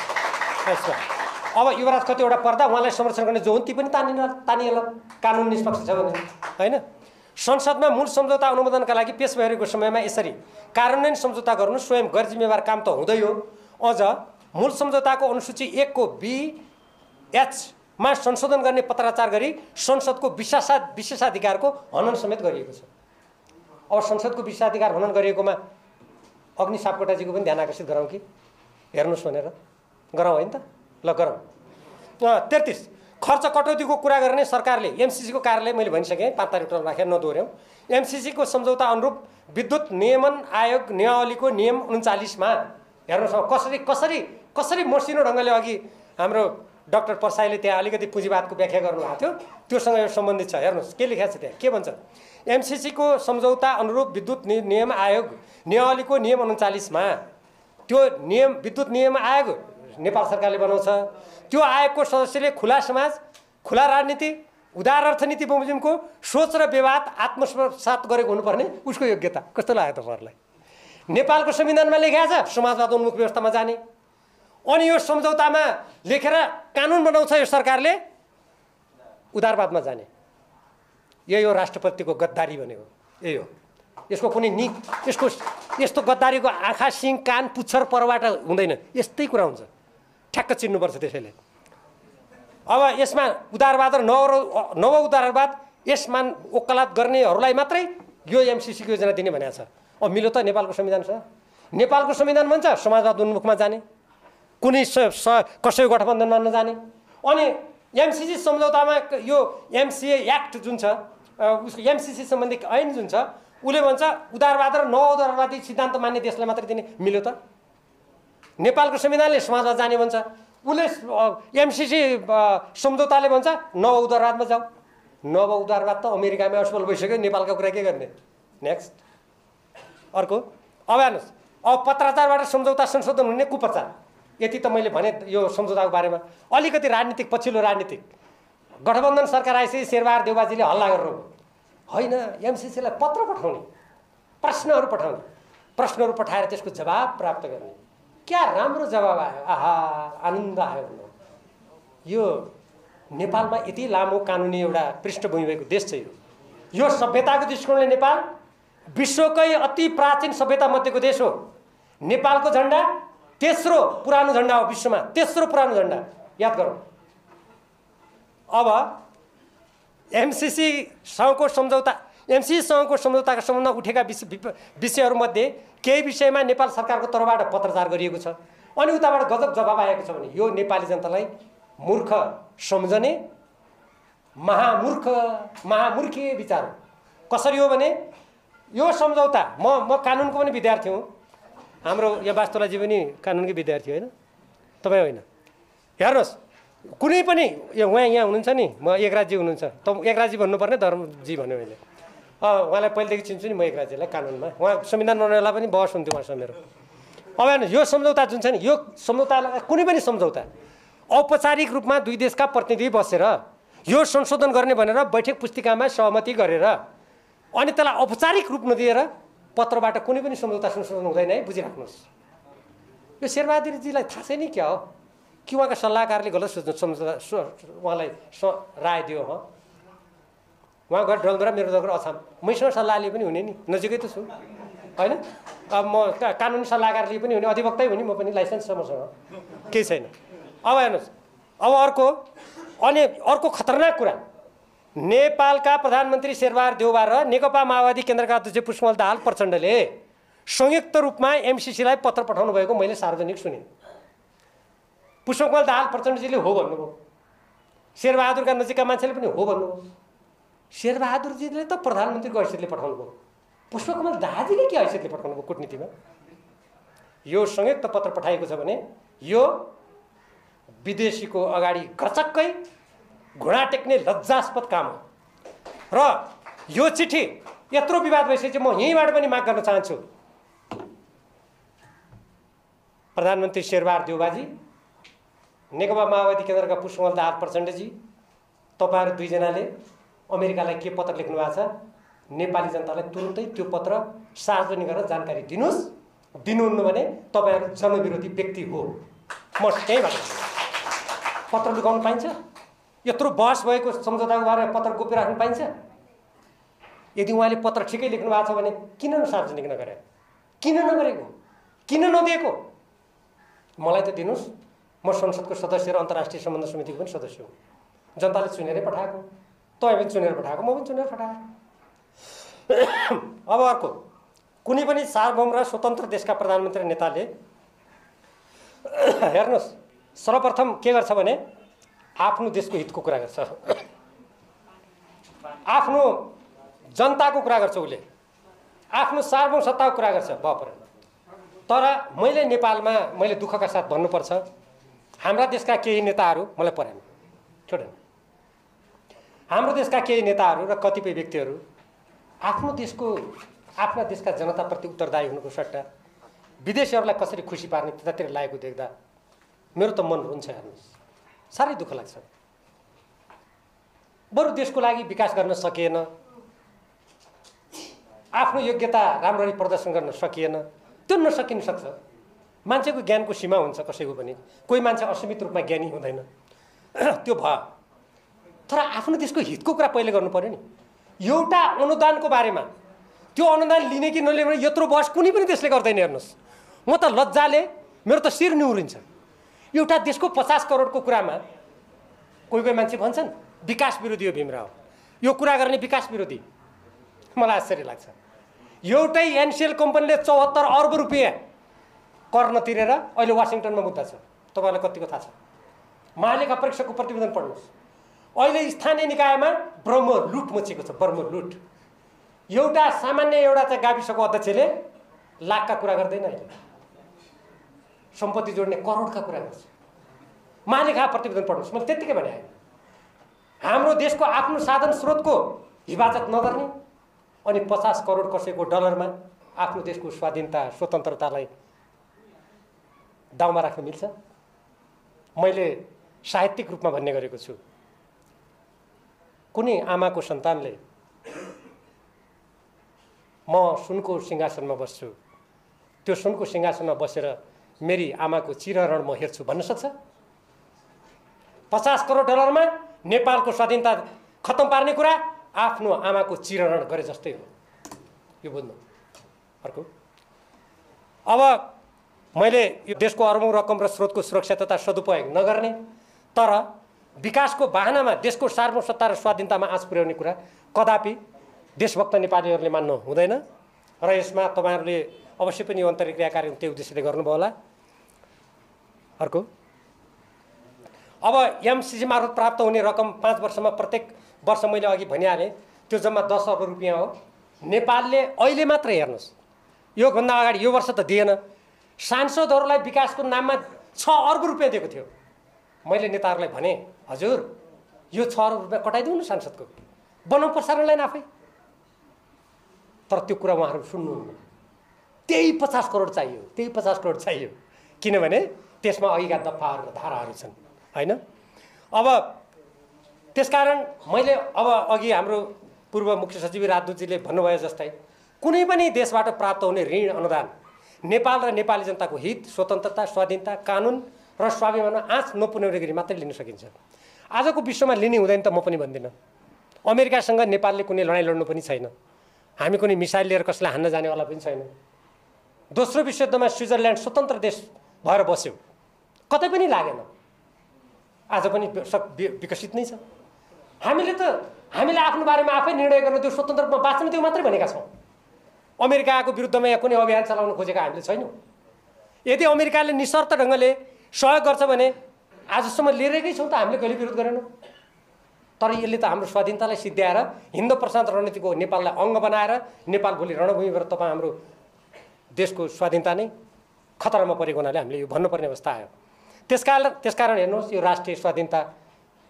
Speaker 1: अब युवराज खतिवडा पर्दा उहाँलाई संरक्षण गर्ने जो हुन् ती पनि तानिएला कानुन निष्पक्ष छ भने, होइन? संसदमा मूल सम्झौता अनुमोदनका लागि पेश भइरहेको समयमा यसरी कार्यान्वयन सम्झौता गर्नु स्वयं गैरजिम्मेवार काम त हुँदै हो। अझ मूल सम्झौताको अनुसूची 1 को BHमा संशोधन गर्ने पत्राचार गरी संसदको विशेषाधिकारको हनन समेत गरिएको छ। अब संसदको विशेषाधिकार हनन गरिएकोमा अग्नि सापकोटाजीको पनि ध्यान आकर्षित गरौँ कि हेर्नुहोस् भनेर गरौँ, होइन त? ल गरौँ। 33 खर्च कटौतीको कुरा गर्ने सरकारले एमसिसीको कार्यालय मैले भनिसकेँ 5 तारिक राखेर नदोहोऱ्यौँ। एमसिसीको सम्झौता अनुरूप विद्युत नियमन आयोग नियमावलीको नियम 39मा हेर्नुहोस् कसरी मसिनो ढङ्गले अघि हाम्रो डाक्टर परसाईले त्यहाँ अलिकति पुँजीवादको व्याख्या गर्नुभएको थियो, त्योसँग यो सम्बन्धित छ। हेर्नुहोस् के लेखेको छ त्यहाँ, के भन्छ? एमसिसीको सम्झौता अनुरूप विद्युत नियम आयोग नियमावलीको नियम 39मा त्यो नियम विद्युत नियम आयोग नेपाल सरकारले बनाउँछ। त्यो आयोगको सदस्यले खुला समाज, खुला राजनीति, उदार अर्थनीति बमोजिमको सोच र व्यवहार आत्मसात गरेको हुनुपर्ने उसको योग्यता कस्तो लाग्यो तपाईँहरूलाई? नेपालको संविधानमा लेखेको छ समाजवाद उन्मुख व्यवस्थामा जाने, अनि यो सम्झौतामा लेखेर कानुन बनाउँछ यो सरकारले उदारवादमा जाने। यही हो राष्ट्रपतिको गद्दारी भनेको, यही हो। यसको कुनै यस्तो गद्दारीको आँखा, सिङ, कान, पुच्छर परबाट हुँदैन, यस्तै कुरा हुन्छ, ठ्याक्क चिन्नुपर्छ। त्यसैले अब यसमा उदारवाद र नव उदारवाद यसमा वकालत गर्नेहरूलाई मात्रै यो एमसिसीको योजना दिने भनेको छ। अब मिल्यो त नेपालको संविधानसँग? नेपालको संविधान भन्छ समाजवाद उन्मुखमा जाने, कुनै कसैको गठबन्धनमा नजाने। अनि एमसिसी सम्झौतामा यो एमसिए एक्ट जुन छ उसको एमसिसी सम्बन्धी ऐन जुन छ उसले भन्छ उदारवाद र नव उदारवादी सिद्धान्त मान्ने देशलाई मात्रै दिने। मिल्यो त? नेपालको संविधानले समाजवाद जाने भन्छ, उसले एमसिसी सम्झौताले भन्छ नव उदारवादमा जाऊ। नव उदारवाद त अमेरिकामा असफल भइसक्यो, नेपालका कुरा के गर्ने? नेक्स्ट, अर्को। अब हेर्नुहोस्, अब पत्राचारबाट सम्झौता संशोधन हुने कुप्रचार, यति त मैले भने यो सम्झौताको बारेमा। अलिकति राजनीतिक पछिल्लो राजनीतिक गठबन्धन सरकार आएपछि शेरबहादुर देउबाजीले हल्ला गर्नु होइन, एमसिसीलाई पत्र पठाउने, प्रश्नहरू पठाएर त्यसको जवाब प्राप्त गर्ने। क्या राम्रो जवाब आयो, आहा आनन्द आयो। यो नेपालमा यति लामो कानुनी एउटा पृष्ठभूमि भएको देश छ। यो सभ्यताको दृष्टिकोणले नेपाल विश्वकै अति प्राचीन सभ्यता मध्येको देश हो। नेपालको झन्डा तेस्रो पुरानो झन्डा हो, विश्वमा तेस्रो पुरानो झन्डा, याद गरौँ। अब एमसिसीसँगको सम्झौताका सम्बन्धमा उठेका विषयहरूमध्ये केही विषयमा नेपाल सरकारको तर्फबाट पत्रचार गरिएको छ। अनि उताबाट गजब जवाब आएको छ भने यो नेपाली जनतालाई मूर्ख सम्झने महामूर्खीय विचार हो। कसरी हो भने यो सम्झौता, म कानुनको पनि विद्यार्थी हुँ, हाम्रो यहाँ वास्तुलाजी पनि कानुनकै विद्यार्थी होइन, तपाईँ होइन। हेर्नुहोस्, कुनै पनि उहाँ यहाँ हुनुहुन्छ नि, म एकराजी हुनुहुन्छ, त एकराजी भन्नुपर्ने धर्मजी भन्यो मैले। उहाँलाई पहिलेदेखि चिन्छु नि म एकराजीलाई कानुनमा, उहाँ संविधान बनाउनेलाई पनि बहस हुन्थ्यो उहाँसँग मेरो। अब हेर्नुहोस्, यो सम्झौता जुन छ नि, यो सम्झौता कुनै पनि सम्झौता औपचारिक रूपमा दुई देशका प्रतिनिधि बसेर यो संशोधन गर्ने भनेर बैठक पुस्तिकामा सहमति गरेर अनि त्यसलाई औपचारिक रूप नदिएर पत्रबाट कुनै पनि सम्झौता संशोधन हुँदैन है, बुझिराख्नुहोस्। यो शेरबहादुरजीलाई थाहा छैन क्या हो कि उहाँका सल्लाहकारले गलत सम्झौता उहाँलाई राय दियो। उहाँ गएर डलद्रा मेरो दगर अछाम, मैसँग सल्लाह लिए पनि हुने नि, नजिकै त छु होइन। अब म कानुनी सल्लाहकार लिए पनि हुने, अधिवक्तै हुने म पनि, लाइसेन्स छ मसँग, केही छैन। अब हेर्नुहोस्, अब अर्को खतरनाक कुरा, नेपालका प्रधानमन्त्री शेरबहादुर देउबा र नेकपा माओवादी केन्द्रका अध्यक्ष पुष्पकमल दाहाल प्रचण्डले संयुक्त रूपमा एमसीसीलाई पत्र पठाउनु भएको मैले सार्वजनिक सुने। पुष्पकमल दाहाल प्रचण्डजीले हो भन्नुभयो, शेरबहादुरका नजिकका मान्छेले पनि हो भन्नुभयो। शेरबहादुरजीले त प्रधानमन्त्रीको हैसियतले पठाउनु भयो, पुष्पकमल दाहालजीले के हैसियतले पठाउनु भयो कूटनीतिमा? यो संयुक्त पत्र पठाएको छ भने यो विदेशीको अगाडि गचक्कै घुँडा टेक्ने लज्जास्पद काम हो। र यो चिठी यत्रो विवाद भइसकेपछि म यहीँबाट पनि माग गर्न चाहन्छु, प्रधानमन्त्री शेरबहादुर देउबाजी, नेकपा माओवादी केन्द्रका पुष्पकमल दाहाल प्रचण्डजी, तपाईँहरू दुईजनाले अमेरिकालाई के पत्र लेख्नु भएको छ, नेपाली जनतालाई तुरुन्तै त्यो पत्र सार्वजनिक गरेर जानकारी दिनुहोस्। दिनुहुन्न भने तपाईँहरू जनविरोधी व्यक्ति हो। म त्यहीँबाट पत्र लुकाउनु पाइन्छ? यत्रो बहस भएको सम्झौताको बारेमा पत्र गोप्य राख्नु पाइन्छ? यदि उहाँले पत्र ठिकै लेख्नु भएको छ भने किन सार्वजनिक नगरे? किन नगरेको? किन नदिएको? मलाई त दिनुहोस्, म संसदको सदस्य र अन्तर्राष्ट्रिय सम्बन्ध समितिको पनि सदस्य हुँ। जनताले चुनेरै पठाएको, तपाईँ पनि चुनेर पठाएको, म पनि चुनेर पठाएँ। अब अर्को, कुनै पनि सार्वभौम र स्वतन्त्र देशका प्रधानमन्त्री नेताले हेर्नुहोस्, सर्वप्रथम के गर्छ भने आफ्नो देशको हितको कुरा गर्छ, आफ्नो जनताको कुरा गर्छ, उसले आफ्नो सार्वभौम सत्ताको कुरा गर्छ बापर। तर मैले नेपालमा मैले दुःखका साथ भन्नुपर्छ, हाम्रा देशका केही नेताहरू, मलाई परेन छोडेन, हाम्रो देशका केही नेताहरू र कतिपय व्यक्तिहरू आफ्नो देशका जनताप्रति उत्तरदायी हुनुको सट्टा विदेशीहरूलाई कसरी खुसी पार्ने त्यतातिर लागेको देख्दा मेरो त मन रुन्छ। हेर्नुहोस्, साह्रै दुःख लाग्छ। बरु देशको लागि विकास गर्न सकिएन, आफ्नो योग्यता राम्ररी प्रदर्शन गर्न सकिएन, त्यो नसकिन सक्छ। मान्छेको ज्ञानको सीमा हुन्छ कसैको पनि, कोही मान्छे असीमित रूपमा ज्ञानी हुँदैन, त्यो भयो। तर आफ्नो देशको हितको कुरा पहिले गर्नु पर्यो नि। एउटा अनुदानको बारेमा, त्यो अनुदान लिने कि नलिने भने यत्रो बहस कुनै पनि देशले गर्दैन। हेर्नुहोस्, म त लज्जाले मेरो त शिर निहुरिन्छ। एउटा देशको 50 करोडको कुरामा कोही कोही मान्छे भन्छन् विकास विरोधी हो भीमराव, यो कुरा गर्ने विकास विरोधी। मलाई आश्चर्य लाग्छ। एउटै एनसिएल कम्पनीले 74 अर्ब रुपियाँ कर नतिरेर अहिले वासिङटनमा मुद्दा छ। तपाईँलाई कतिको थाहा छ? महालेखा परीक्षकको प्रतिवेदन पढ्नुहोस्। अहिले स्थानीय निकायमा ब्रह्म लुट मचेको छ, ब्रह्म लुट। एउटा सामान्य एउटा चाहिँ गाविसको अध्यक्षले लाखका कुरा गर्दैन, अहिले सम्पत्ति जोड्ने करोडका कुरा गर्छ। महालेखा प्रतिवेदन पढ्नुहोस्। मैले त्यत्तिकै भने हाम्रो देशको आफ्नो साधन स्रोतको हिफाजत नगर्ने अनि 50 करोड कसैको डलरमा आफ्नो देशको स्वाधीनता स्वतन्त्रतालाई दाउमा राख्न मिल्छ? मैले साहित्यिक रूपमा भन्ने गरेको छु, कुनै आमाको सन्तानले म सुनको सिंहासनमा बस्छु, त्यो सुनको सिंहासनमा बसेर मेरी आमाको चिरहरण म हेर्छु भन्न सक्छ? 50 करोड डलरमा नेपालको स्वाधीनता खत्तम पार्ने कुरा आफ्नो आमाको चिरहरण गरे जस्तै हो। यो बुझ्नु। अर्को, अब मैले यो देशको अरबौं रकम र स्रोतको सुरक्षा तथा सदुपयोग नगर्ने तर विकासको बहानामा देशको सार्वभौम सत्ता र स्वाधीनतामा आँच पुर्याउने कुरा कदापि देशभक्त नेपालीहरूले मान्नु हुँदैन। र यसमा तपाईँहरूले अवश्य पनि यो अन्तर्क्रिया कार्य त्यो उद्देश्यले गर्नुभयो होला। अर्को, अब एमसीसी मार्फत प्राप्त हुने रकम 5 वर्षमा प्रत्येक वर्ष मैले अघि भनिहालेँ त्यो जम्मा 10 अर्ब रुपियाँ हो। नेपालले अहिले मात्र हेर्नुहोस्, योभन्दा अगाडि यो वर्ष त दिएन, सांसदहरूलाई विकासको नाममा 6 अर्ब रुपियाँ दिएको थियो। मैले नेताहरूलाई भने हजुर यो 6 अर्ब रुपियाँ कटाइदिउँ न सांसदको, बनाउँ प्रसारणलाई आफै। तर त्यो कुरा उहाँहरू सुन्नुहुन्न। त्यही 50 करोड चाहियो, त्यही 50 करोड चाहियो, किनभने त्यसमा अघिका दफाहरू र धाराहरू छन् होइन। अब त्यसकारण मैले अब अघि हाम्रो पूर्व मुख्य सचिव राजदूतजीले भन्नुभयो जस्तै कुनै पनि देशबाट प्राप्त हुने ऋण अनुदान नेपाल र नेपाली जनताको हित, स्वतन्त्रता, स्वाधीनता, कानुन र स्वाभिमानमा आँच नपुर्याउने गरी मात्रै लिन सकिन्छ। आजको विश्वमा लिने हुँदैन त म पनि भन्दिनँ। अमेरिकासँग नेपालले कुनै लडाइँ लड्नु पनि छैन। हामी कुनै मिसाइल लिएर कसैलाई हान्न जानेवाला पनि छैन। दोस्रो विश्वयुद्धमा स्विजरल्यान्ड स्वतन्त्र देश भएर बस्यो, कतै पनि लागेन। आज पनि विकसित नै छ। हामीले आफ्नो बारेमा आफै निर्णय गर्न, त्यो स्वतन्त्र रूपमा बाँच्न त्यो मात्रै भनेका छौँ। अमेरिकाको विरुद्धमा यहाँ कुनै अभियान चलाउन खोजेका हामीले छैनौँ। यदि अमेरिकाले निशर्त ढङ्गले सहयोग गर्छ भने आजसम्म लिएकै छौँ त, हामीले कहिले विरोध गरेनौँ। तर यसले त हाम्रो स्वाधीनतालाई सिद्ध्याएर हिन्द प्रशान्त रणनीतिको नेपाललाई अङ्ग बनाएर नेपाल भोलि रणभूमिबाट तपाईँ हाम्रो देशको स्वाधीनता नै खतरामा परेको हुनाले हामीले यो भन्नुपर्ने अवस्था आयो। त्यसकारण हेर्नुहोस्, यो राष्ट्रिय स्वाधीनता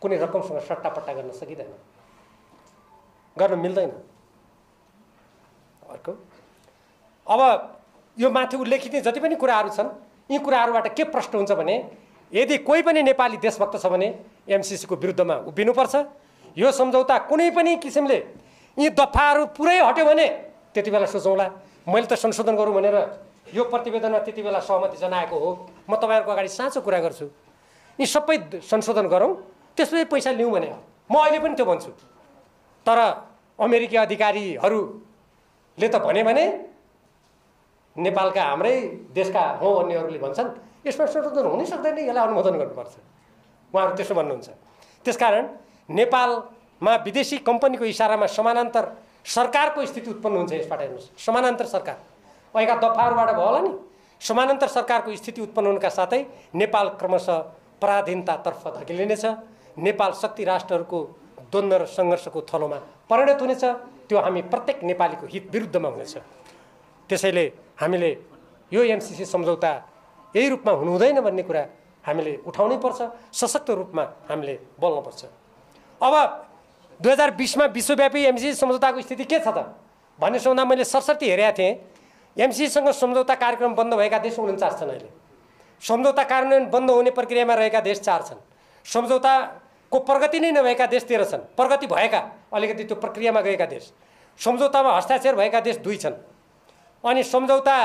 Speaker 1: कुनै रकमसँग सट्टापट्टा गर्न सकिँदैन, गर्न मिल्दैन। अर्को अब यो माथि उल्लेखित जति पनि कुराहरू छन्, यी कुराहरूबाट के प्रश्न हुन्छ भने यदि कोही पनि नेपाली देशभक्त छ भने एमसिसीको विरुद्धमा उभिनुपर्छ। यो सम्झौता कुनै पनि किसिमले यी दफाहरू पुरै हट्यो भने त्यति बेला सोचौँला। मैले त संशोधन गरौँ भनेर यो प्रतिवेदनमा त्यति बेला सहमति जनाएको हो। म तपाईँहरूको अगाडि साँचो कुरा गर्छु, यी सबै संशोधन गरौँ, त्यसपछि पैसा लिउँ भने म अहिले पनि त्यो भन्छु। तर अमेरिकी अधिकारीहरूले त भने नेपालका हाम्रै देशका हौ भन्नेहरूले भन्छन् यसमा संशोधन हुनै सक्दैन, यसलाई अनुमोदन गर्नुपर्छ। उहाँहरू त्यसो भन्नुहुन्छ। त्यसकारण नेपालमा विदेशी कम्पनीको इसारामा समानान्तर सरकारको स्थिति उत्पन्न हुन्छ। यसबाट हेर्नुहोस्, समानान्तर सरकार अहिलेका दफाहरूबाट भयो होला नि। समानान्तर सरकारको स्थिति उत्पन्न हुनुका साथै नेपाल क्रमशः पराधीनतातर्फ धकेलिनेछ। नेपाल शक्ति राष्ट्रहरूको द्वन्द्व र सङ्घर्षको थलोमा परिणत हुनेछ। त्यो हामी प्रत्येक नेपालीको हित विरुद्धमा हुनेछ। त्यसैले हामीले यो एमसिसी सम्झौता यही रूपमा हुनु हुँदैन भन्ने कुरा हामीले उठाउनै पर्छ। सशक्त रूपमा हामीले बोल्नुपर्छ। अब 2020मा विश्वव्यापी एमसिसी सम्झौताको स्थिति के छ त भन्ने सोच्दा मैले सरसर्ती हेरेका थिएँ। एमसिसीसँग सम्झौता कार्यक्रम बन्द भएका देश 49 छन्। अहिले सम्झौता कार्यान्वयन बन्द हुने प्रक्रियामा रहेका देश 4 छन्। सम्झौताको प्रगति नै नभएका देश 13 छन्। प्रगति भएका अलिकति त्यो प्रक्रियामा गएका देश, सम्झौतामा हस्ताक्षर भएका देश 2 छन्। अनि सम्झौता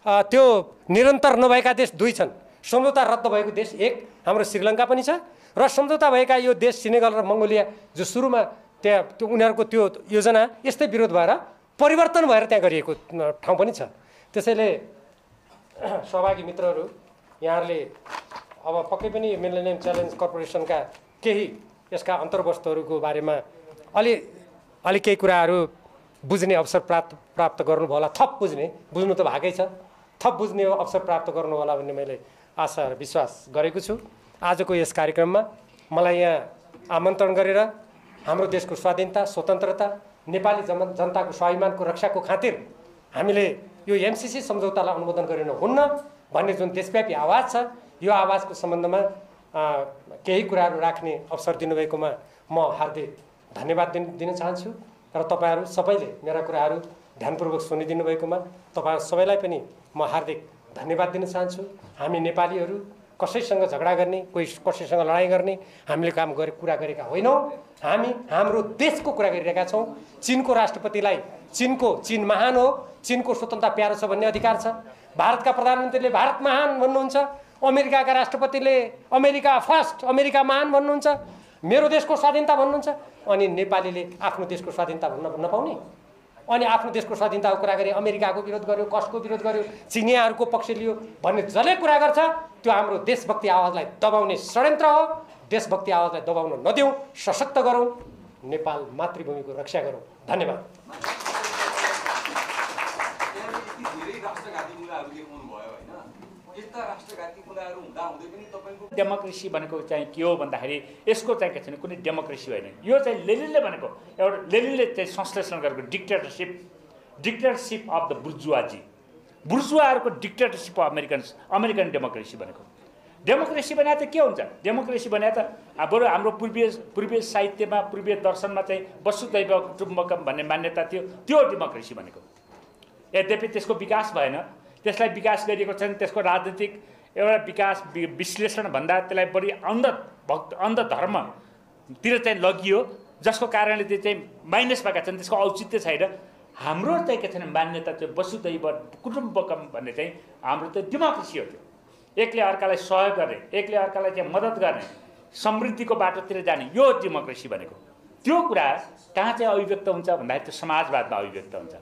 Speaker 1: त्यो निरन्तर नभएका देश 2 छन्। सम्झौता रद्द भएको देश 1 हाम्रो श्रीलङ्का पनि छ। र सम्झौता भएका यो देश सेनेगल र मङ्गोलिया जो सुरुमा त्यहाँ त्यो उनीहरूको त्यो योजना यस्तै विरोध भएर परिवर्तन भएर त्यहाँ गरिएको ठाउँ पनि छ। त्यसैले सहभागी मित्रहरू, यहाँहरूले अब पक्कै पनि मिलेनियम च्यालेन्ज कर्पोरेसनका केही यसका अन्तर्वस्तुहरूको बारेमा अलि केही कुराहरू बुझ्ने अवसर प्राप्त गर्नुभयो होला। थप बुझ्नु त भएकै छ, थप बुझ्ने अवसर प्राप्त गर्नु होला भन्ने मैले आशा र विश्वास गरेको छु। आजको यस कार्यक्रममा मलाई यहाँ आमन्त्रण गरेर हाम्रो देशको स्वाधीनता, स्वतन्त्रता, नेपाली जनताको स्वाभिमानको रक्षाको खातिर हामीले यो एमसिसी सम्झौतालाई अनुमोदन गरिन हुन्न भन्ने जुन देशव्यापी आवाज छ, यो आवाजको सम्बन्धमा केही कुराहरू राख्ने अवसर दिनुभएकोमा म हार्दिक धन्यवाद दिन चाहन्छु। र तपाईँहरू सबैले मेरा कुराहरू ध्यानपूर्वक सुनिदिनु भएकोमा तपाईँहरू सबैलाई पनि म हार्दिक धन्यवाद दिन चाहन्छु। हामी नेपालीहरू कसैसँग झगडा गर्ने, कसैसँग लडाइँ गर्ने हामीले कुरा गरेका होइनौँ। हामी हाम्रो देशको कुरा गरिरहेका छौँ। चीनको राष्ट्रपतिलाई चीन महान हो, चीनको स्वतन्त्रता प्यारो छ भन्ने अधिकार छ। भारतका प्रधानमन्त्रीले भारत महान भन्नुहुन्छ, अमेरिकाका राष्ट्रपतिले अमेरिका फर्स्ट, अमेरिका महान भन्नुहुन्छ, मेरो देशको स्वाधीनता भन्नुहुन्छ। अनि नेपालीले आफ्नो देशको स्वाधीनता भन्न नपाउने, अनि आफ्नो देशको स्वाधीनताको कुरा गरे अमेरिकाको विरोध गर्यो, कसको विरोध गर्यो, चिनियाहरूको पक्ष लियो भन्ने जसले कुरा गर्छ त्यो हाम्रो देशभक्ति आवाजलाई दबाउने षड्यन्त्र हो। देशभक्ति आवाजलाई दबाउन नदिउँ, सशक्त गरौँ, नेपाल मातृभूमिको रक्षा गरौँ। धन्यवाद।
Speaker 2: डेमोक्रेसी भनेको चाहिँ के हो भन्दाखेरि यसको चाहिँ के छैन, कुनै डेमोक्रेसी होइन। यो चाहिँ लेनिनले भनेको एउटा लेनिनले चाहिँ संश्लेषण गरेको डिक्टेटरसिप अफ द बुर्जुवाहरूको डिक्टेटरसिप अफ अमेरिकन डेमोक्रेसी भनेको। डेमोक्रेसी भने त के हुन्छ? डेमोक्रेसी भने त बरु हाम्रो पूर्वीय साहित्यमा, पूर्वीय दर्शनमा चाहिँ वसुधैव कुटुम्बकम भन्ने मान्यता थियो, त्यो डेमोक्रेसी भनेको। यद्यपि त्यसको विकास भएन, त्यसलाई विकास गरिएको छैन। त्यसको राजनीतिक एउटा विकास विश्लेषण भन्दा त्यसलाई बढी अन्ध धर्म तिर चाहिँ लगियो, जसको कारणले त्यो चाहिँ माइनस भएका छन्, त्यसको औचित्य छैन। हाम्रो चाहिँ के छैन मान्यता चाहिँ वसुधैव कुटुम्बकम भन्ने चाहिँ हाम्रो चाहिँ डेमोक्रेसी हो। त्यो एकले अर्कालाई सहयोग गर्ने, एकले अर्कालाई चाहिँ मद्दत गर्ने, समृद्धिको बाटोतिर जाने, यो डेमोक्रेसी भनेको। त्यो कुरा कहाँ चाहिँ अभिव्यक्त हुन्छ भन्दाखेरि त्यो समाजवादमा अभिव्यक्त हुन्छ।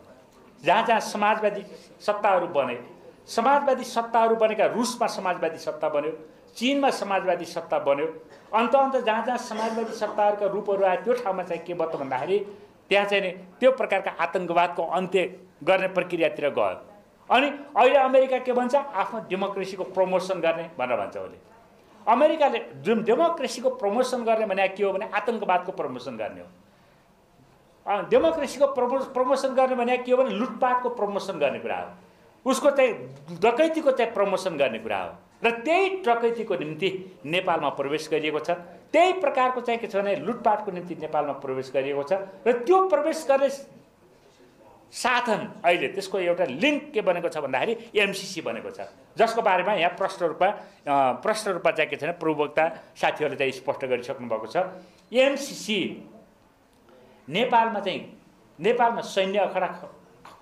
Speaker 2: जहाँ जहाँ समाजवादी सत्ताहरू बने, समाजवादी सत्ताहरू बनेका रुसमा समाजवादी सत्ता बन्यो, चीनमा समाजवादी सत्ता बन्यो, अन्त जहाँ जहाँ समाजवादी सत्ताहरूका रूपहरू आए त्यो ठाउँमा चाहिँ के भयो त भन्दाखेरि त्यहाँ चाहिँ नि त्यो प्रकारका आतङ्कवादको अन्त्य गर्ने प्रक्रियातिर गयो। अनि अहिले अमेरिका के भन्छ, आफ्नो डेमोक्रेसीको प्रमोसन गर्ने भनेर भन्छ उसले। अमेरिकाले जुन डेमोक्रेसीको प्रमोसन गर्ने भने के हो भने आतङ्कवादको प्रमोसन गर्ने हो। डेमोक्रेसीको प्रमोसन गर्ने भने के हो भने लुटपाटको प्रमोसन गर्ने कुरा हो, उसको चाहिँ डकैतीको चाहिँ प्रमोसन गर्ने कुरा हो। र त्यही डकैतीको निम्ति नेपालमा प्रवेश गरिएको छ, त्यही प्रकारको चाहिँ के छ भने लुटपाटको निम्ति नेपालमा प्रवेश गरिएको छ। र त्यो प्रवेश गर्ने साधन अहिले त्यसको एउटा लिङ्क के बनेको छ भन्दाखेरि एमसिसी बनेको छ, जसको बारेमा यहाँ प्रश्न रूपमा चाहिँ के छैन प्रवक्ता साथीहरूले चाहिँ स्पष्ट गरिसक्नु भएको छ। एमसिसी नेपालमा सैन्य अखडा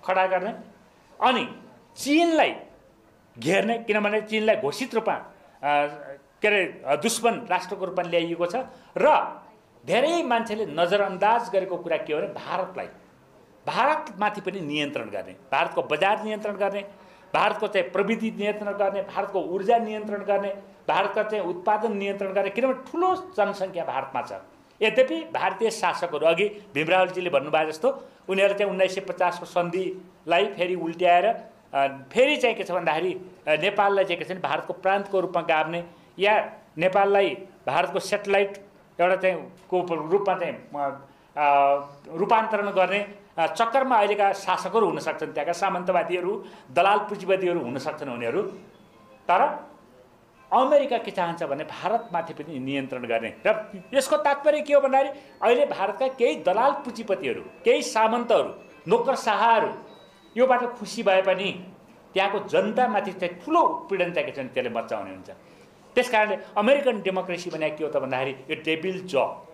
Speaker 2: खडा गर्ने अनि चीनलाई घेर्ने, किनभने चीनलाई घोषित रूपमा के अरे दुश्मन राष्ट्रको रूपमा ल्याइएको छ। र धेरै मान्छेले नजरअन्दाज गरेको कुरा के हो भने भारतमाथि पनि नियन्त्रण गर्ने, भारतको बजार नियन्त्रण गर्ने, भारतको चाहिँ प्रविधि नियन्त्रण गर्ने, भारतको ऊर्जा नियन्त्रण गर्ने, भारतको चाहिँ उत्पादन नियन्त्रण गर्ने, किनभने ठुलो जनसङ्ख्या भारतमा छ। यद्यपि भारतीय शासकहरू अघि भीमरावजीले भन्नुभयो जस्तो उनीहरूले चाहिँ 1950 को सन्धिलाई फेरि उल्ट्याएर फेरि चाहिँ के छ भन्दाखेरि नेपाललाई चाहिँ के छ भने भारतको प्रान्तको रूपमा गाभ्ने या नेपाललाई भारतको सेटेलाइट एउटा चाहिँ को रूपमा चाहिँ रूपान्तरण गर्ने चक्करमा अहिलेका शासकहरू हुन सक्छन्, त्यहाँका सामन्तवादीहरू, दलाल पुँजीवादीहरू हुन सक्छन् उनीहरू। तर अमेरिका के चाहन्छ भने भारतमाथि पनि नियन्त्रण गर्ने। र यसको तात्पर्य के हो भन्दाखेरि अहिले भारतका केही दलाल पुँजीपतिहरू, केही सामन्तहरू, नोकरशाहहरू योबाट खुसी भए पनि त्यहाँको जनतामाथि चाहिँ ठुलो उत्पीडन चाहिँ के छ त्यसले मचाउने हुन्छ। त्यसकारणले अमेरिकन डेमोक्रेसी भने के हो त भन्दाखेरि यो डेभिल जब,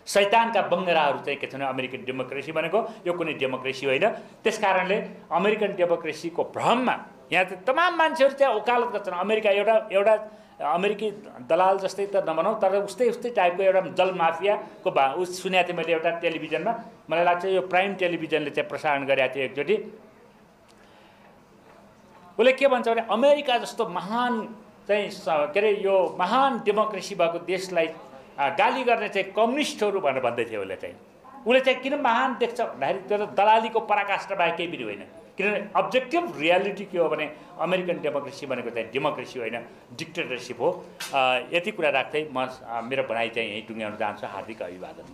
Speaker 2: शैतानका बङ्गराहरू चाहिँ के छ भने अमेरिकन डेमोक्रेसी भनेको यो कुनै डेमोक्रेसी होइन। त्यसकारणले अमेरिकन डेमोक्रेसीको भ्रममा यहाँ चाहिँ तमाम मान्छेहरू चाहिँ वकालत गर्छन्। अमेरिका एउटा अमेरिकी दलाल जस्तै त नभनौँ, तर उस्तै टाइपको एउटा जल माफियाको सुनेको थिएँ मैले एउटा टेलिभिजनमा। मलाई लाग्छ यो प्राइम टेलिभिजनले चाहिँ प्रसारण गरेको थियो एकचोटि। उसले के भन्छ भने अमेरिका जस्तो महान चाहिँ के अरे यो महान डेमोक्रेसी भएको देशलाई गाली गर्ने चाहिँ कम्युनिस्टहरू भनेर भन्दै थियो उसले चाहिँ किन महान देख्छ भन्दाखेरि त्यो त दलालीको पराकाष्ठा बाहेक केही पनि होइन। किनभने अब्जेक्टिभ रियालिटी के हो भने अमेरिकन डेमोक्रेसी भनेको चाहिँ डेमोक्रेसी होइन, डिक्टेटरसिप हो। यति कुरा राख्दै म मेरो भनाइ चाहिँ यहीँ टुङ्ग्याउन चाहन्छु। हार्दिक अभिवादन।